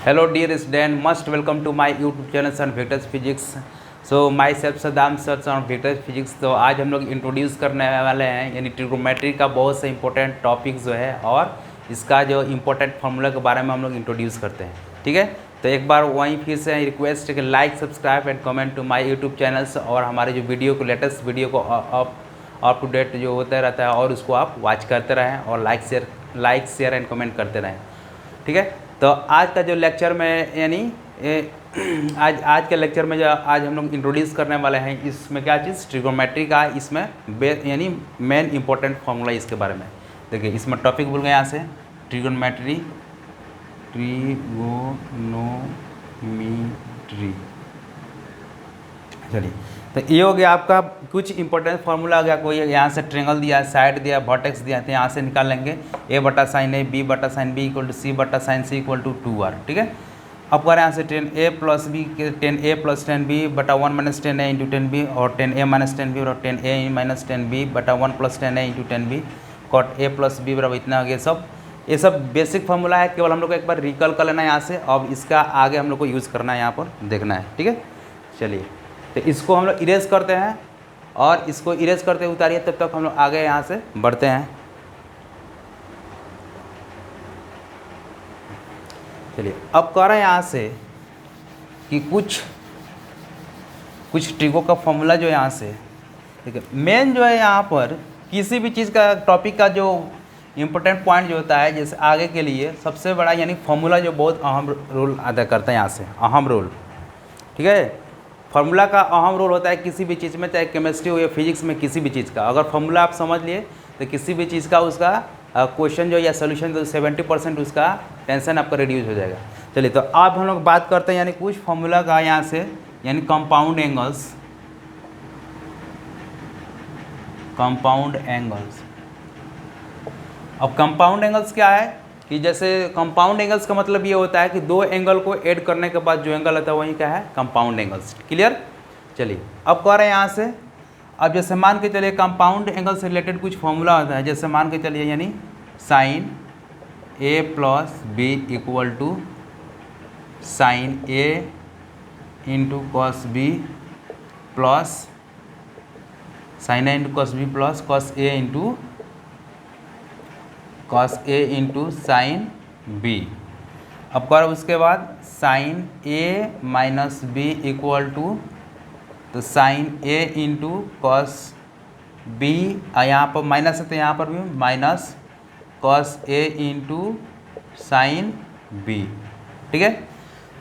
Hello dear student, most welcome to my YouTube channel on Vectors Physics. So myself Saddam sir on Vectors Physics. तो आज हम लोग introduce करने वाले हैं यानी ट्रिग्नोमेट्री का बहुत से इंपॉर्टेंट टॉपिक जो है और इसका जो इम्पोर्टेंट फार्मूला के बारे में हम लोग इंट्रोड्यूस करते हैं। ठीक है, तो एक बार वहीं फिर से रिक्वेस्ट है कि like subscribe and comment to my YouTube channels और हमारे जो वीडियो को लेटेस्ट वीडियो को अप टू डेट जो होता रहता है और उसको आप वॉच करते रहें और लाइक शेयर एंड कमेंट करते रहें। ठीक है, तो आज का जो लेक्चर में यानी आज के लेक्चर में जो आज हम लोग इंट्रोड्यूस करने वाले हैं इसमें क्या चीज़ ट्रिग्नोमेट्री का इसमें यानी मेन इंपॉर्टेंट फार्मूला इसके बारे में। देखिए इसमें टॉपिक बोल गए यहाँ से ट्रिग्नोमेट्री। चलिए, तो ये हो गया आपका कुछ इंपॉर्टेंट फार्मूला आ गया। कोई यहाँ से ट्रेंगल दिया, साइड दिया, वर्टेक्स दिया, तो यहाँ से निकाल लेंगे a बटा साइन a, b बटा sine b equal to c बटा sine c equal to 2r। ठीक है, अब करें यहाँ से 10a plus b 10a plus 10b बटा 1 माइनस 10a इंटू 10b और 10a माइनस 10b और 10a माइनस 10b बटा 1 plus 10a into 10b cot a plus b बराबर इतना हो गया। ये सब बेसिक फार्मूला है, केवल हम लोग को एक बार रिकॉल कर लेना है यहाँ से। अब इसका आगे हम लोग को यूज़ करना है, यहाँ पर देखना है। ठीक है, चलिए तो इसको हम लोग इरेज करते हैं और इसको इरेज करते उतारिए, तब तक हम लोग आगे यहाँ से बढ़ते हैं। चलिए, अब कह रहे हैं यहाँ से कि कुछ ट्रिगो का फॉर्मूला जो यहाँ से ठीक है। मेन जो है यहाँ पर किसी भी चीज़ का टॉपिक का जो इम्पोर्टेंट पॉइंट जो होता है, जैसे आगे के लिए सबसे बड़ा यानी फॉर्मूला जो बहुत अहम रोल अदा करता है यहाँ से, अहम रोल। ठीक है, फार्मूला का अहम रोल होता है किसी भी चीज़ में, चाहे केमिस्ट्री हो या फिजिक्स में, किसी भी चीज़ का अगर फार्मूला आप समझ लिए तो किसी भी चीज़ का उसका क्वेश्चन जो या सोल्यूशन तो 70% उसका टेंशन आपका रिड्यूस हो जाएगा। चलिए, तो अब हम लोग बात करते हैं यानी कुछ फार्मूला का यहाँ से यानी कंपाउंड एंगल्स। अब कंपाउंड एंगल्स क्या है कि जैसे कंपाउंड एंगल्स का मतलब ये होता है कि दो एंगल को ऐड करने के बाद जो एंगल आता है वही क्या है, कंपाउंड एंगल्स। क्लियर। चलिए, अब कह रहे हैं यहाँ से, अब जैसे मान के चलिए कंपाउंड एंगल से रिलेटेड कुछ फॉर्मूला होता है। जैसे मान के चलिए यानी sine a plus B equal to sine a into cos B plus sine a into cos B plus cos a into cos a into sine b। अब करो उसके बाद sine a minus B equal to तो sine a into cos B, यहाँ पर minus है तो यहाँ पर भी minus cos a into sine B. ठीक है,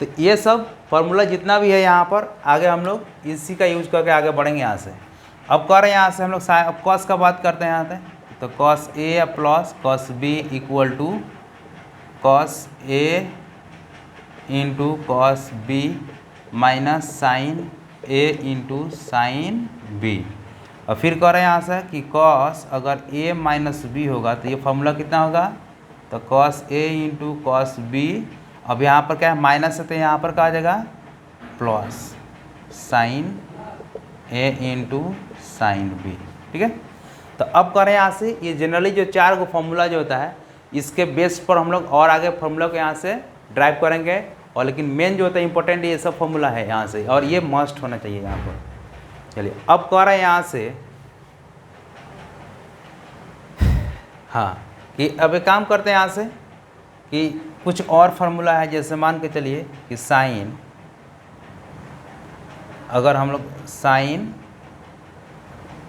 तो ये सब फार्मूला जितना भी है यहाँ पर आगे हम लोग इसी का यूज करके आगे बढ़ेंगे यहाँ से। अब कह रहे हैं यहाँ से हम लोग अब कॉस का बात करते हैं यहाँ पे, तो cos a plus cos B equal to cos a into cos B minus sine a into sine b। और फिर कह रहे हैं यहाँ से कि कॉस अगर a माइनस बी होगा तो ये फॉर्मूला कितना होगा, तो cos a into cos B. अब यहाँ पर क्या है, माइनस है तो यहाँ पर क्या आ जाएगा plus sine a into sine b। ठीक है, तो अब करें यहाँ से ये जनरली जो चार गो फार्मूला जो होता है इसके बेस पर हम लोग और आगे फार्मूला को यहाँ से ड्राइव करेंगे। और लेकिन मेन जो होता है इंपॉर्टेंट ये सब फार्मूला है यहाँ से और ये मस्ट होना चाहिए यहाँ पर। चलिए, अब कह रहे हैं यहाँ से हाँ कि अब एक काम करते हैं यहाँ से कि कुछ और फार्मूला है। जैसे मान के चलिए कि साइन, अगर हम लोग साइन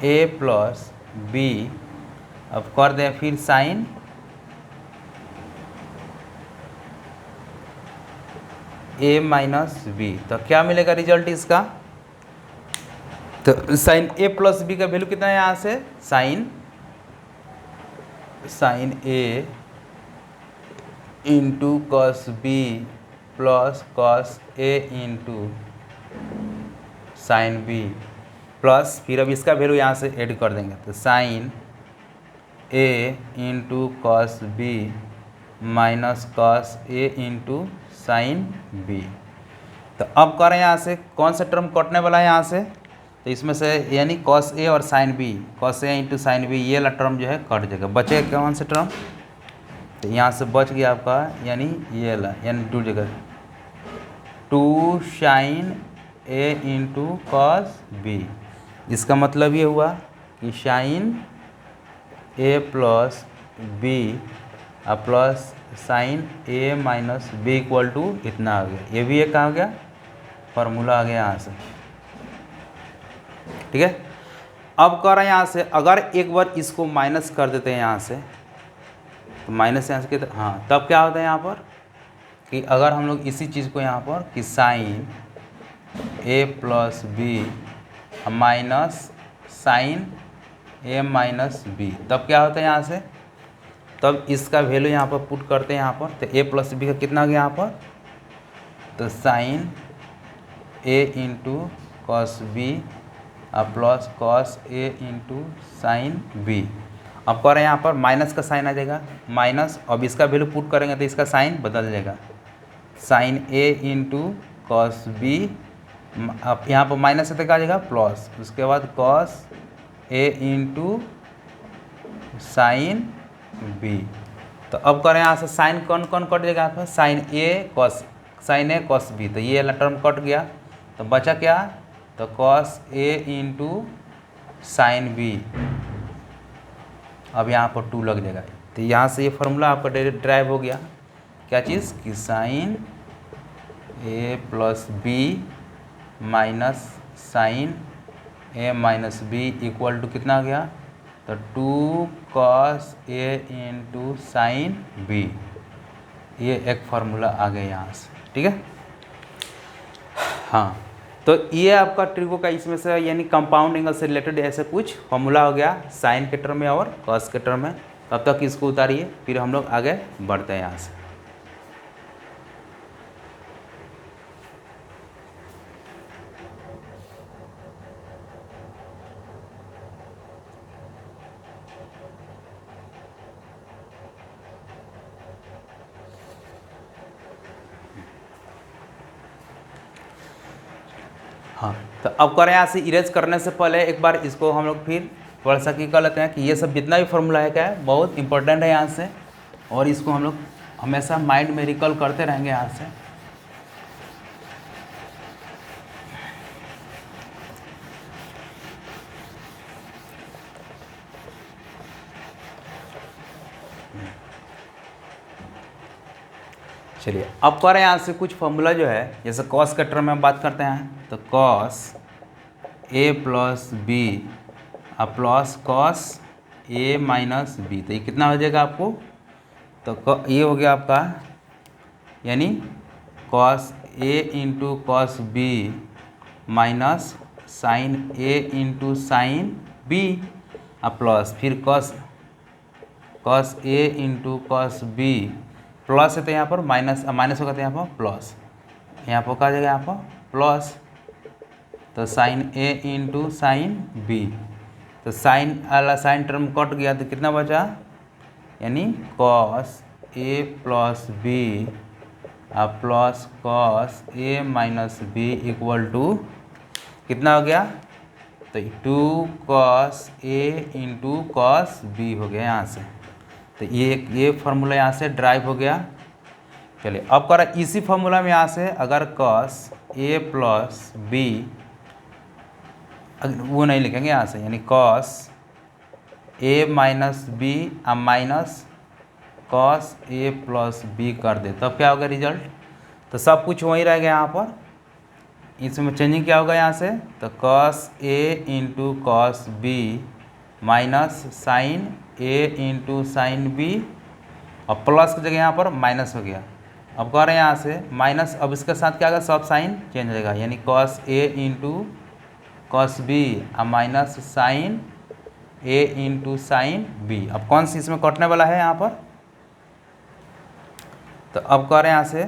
a प्लस बी अब कर दें फिर साइन a माइनस बी, तो क्या मिलेगा रिजल्ट इसका, तो साइन a प्लस बी का वैल्यू कितना है यहाँ से sine a into cos B plus cos a into sine B plus फिर अब इसका वैल्यू यहाँ से ऐड कर देंगे, तो sine a into cos B minus cos a into sine b। तो अब करें यहाँ से कौन सा टर्म कटने वाला है यहाँ से, तो इसमें से यानी कॉस a और sine b, cos a into sine b ये वाला टर्म जो है कट जाएगा। बचेगा कौन सा टर्म, तो यहाँ से बच गया आपका यानी ये वाला यानी 2 जगह 2 sine A into cos B. इसका मतलब ये हुआ कि sine A plus B plus sine A minus B equal to इतना आ गया। ये भी एक आ गया फार्मूला आ गया यहाँ से, ठीक है। अब कर रहे हैं यहाँ से, अगर एक बार इसको माइनस कर देते हैं यहाँ से, तो माइनस यहाँ से कितना, हाँ, तब क्या होता है यहाँ पर कि अगर हम लोग इसी चीज़ को यहाँ पर कि sine A plus B minus sine A minus B, तब क्या होता है यहाँ से, तब इसका वैल्यू यहाँ पर पुट करते हैं यहाँ पर। तो ए प्लस बी का कितना गया यहाँ पर, तो sine A into cos B plus cos A into sine B. अब कर रहे हैं यहाँ पर माइनस का साइन आ जाएगा, माइनस, अब इसका वैल्यू पुट करेंगे तो इसका साइन बदल जाएगा, sign A into cos B, अब यहाँ पर माइनस से तक आ जाएगा प्लस, उसके बाद cos A into sine B. तो अब करें यहाँ से साइन कौन कौन कट जाएगा यहाँ पर, साइन ए कॉस बी, तो ये वाला टर्म कट गया, तो बचा क्या, तो cos A into sine B. अब यहाँ पर 2 लग जाएगा, तो यहाँ से ये फार्मूला आपका डायरेक्ट ड्राइव हो गया, क्या चीज़ कि sine A plus B minus sine A minus B equal to कितना आ गया, तो 2 cos A into sine B. ये एक फार्मूला आ गया यहाँ से, ठीक है। हाँ, तो ये आपका ट्रिगो का इसमें से यानी कंपाउंड एंगल से रिलेटेड ऐसे कुछ फार्मूला हो गया साइन के टर्म में और कॉस के टर्म में। तब तक इसको उतारिए, फिर हम लोग आगे बढ़ते हैं यहाँ से। हाँ, तो अब करें यहाँ से इरेज करने से पहले एक बार इसको हम लोग फिर थोड़ा सा की कर लेते हैं कि ये सब जितना भी फार्मूला है क्या है बहुत इंपॉर्टेंट है यहाँ से, और इसको हम लोग हमेशा माइंड में रिकॉल करते रहेंगे यहाँ से। चलिए अब कर रहे हैं यहाँ से कुछ फार्मूला जो है, जैसे कॉस के टर्म में बात करते हैं, तो cos A plus B plus cos A minus B, तो ये कितना हो जाएगा आपको, तो ये हो गया आपका यानी cos A into cos B minus sine A into sine B plus फिर cos A into cos B plus है, तो यहाँ पर माइनस माइनस होगा तो यहाँ पर प्लस, यहाँ पर क्या जाएगा यहाँ पर प्लस, तो sine A into sine B, तो साइन वाला साइन टर्म कट गया तो कितना बचा, यानी cos A plus B plus cos A minus B equal to कितना हो गया, तो 2 cos A into cos B हो गया यहाँ से। तो ये फार्मूला यहाँ से ड्राइव हो गया। चलिए अब कर इसी फार्मूला में यहाँ से अगर कॉस ए प्लस बी, वो नहीं लिखेंगे यहाँ से, यानी cos A minus B minus cos A plus B कर दे, तब क्या होगा रिजल्ट, तो सब कुछ वही रहेगा यहाँ पर। इसमें चेंजिंग क्या होगा यहाँ से, तो cos A into cos B minus sine A into sine B, और प्लस की जगह यहाँ पर माइनस हो गया। अब कह रहे हैं यहाँ से माइनस, अब इसके साथ क्या होगा, सब साइन चेंज हो जाएगा, यानी cos A into cos B minus sine A into sine B. अब कौन सी इसमें कटने वाला है यहाँ पर, तो अब कह रहे हैं यहाँ से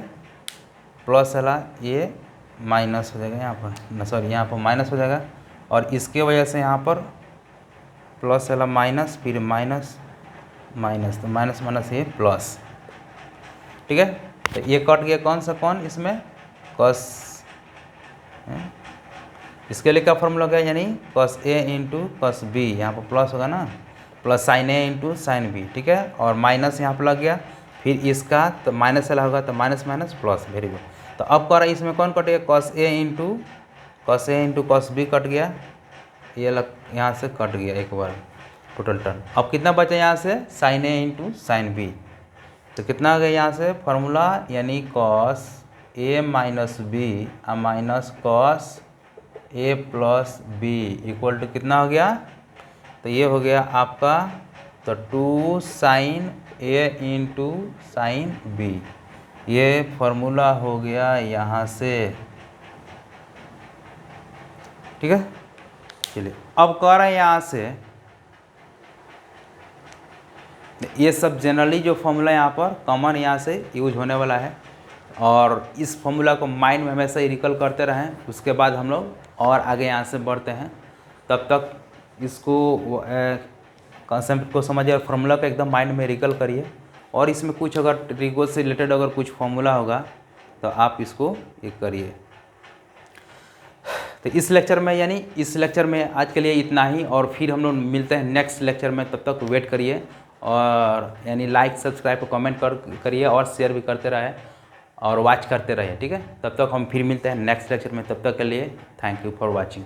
प्लस वाला ये माइनस हो जाएगा यहाँ पर, सॉरी यहाँ पर माइनस हो जाएगा, और इसके वजह से यहाँ पर प्लस वाला माइनस, फिर माइनस माइनस, तो माइनस माइनस ये प्लस, ठीक है। तो ये कट गया, कौन सा कौन इसमें कॉस, इसके लिए क्या फॉर्मूला गया, यानी cos A into cos B, यहाँ पर प्लस होगा ना, plus sine A into sine B, ठीक है, और माइनस यहाँ पर लग गया, फिर इसका तो माइनस वाला होगा तो minus minus plus, very good. तो अब कह रहा है इसमें कौन कटेगा, cos A into cos B cut गया, ये लग यहाँ से कट गया एक बार टोटल टर्म। अब कितना बचा यहाँ से, sine A into sine B, तो कितना आ गया यहाँ से फार्मूला, यानी cos A minus B minus cos A plus B equal to कितना हो गया, तो ये हो गया आपका तो 2 sine A into sine B, ये फार्मूला हो गया यहाँ से, ठीक है। चलिए अब कह रहे हैं यहाँ से ये सब जनरली जो फॉर्मूला यहाँ पर कॉमन यहाँ से यूज होने वाला है, और इस फॉर्मूला को माइंड में हमेशा ही रिकल करते रहें। उसके बाद हम लोग और आगे यहाँ से बढ़ते हैं, तब तक इसको कॉन्सेप्ट को समझिए और फार्मूला को एकदम माइंड में रिकल करिए, और इसमें कुछ अगर ट्रिगो से रिलेटेड अगर कुछ फॉर्मूला होगा तो आप इसको एक करिए। तो इस लेक्चर में आज के लिए इतना ही, और फिर हम लोग मिलते हैं नेक्स्ट लेक्चर में। तब तक वेट करिए, और यानी लाइक सब्सक्राइब कमेंट करिए और शेयर भी करते रहे और वॉच करते रहिए, ठीक है। तब तक हम फिर मिलते हैं नेक्स्ट लेक्चर में, तब तक के लिए थैंक यू फॉर वॉचिंग।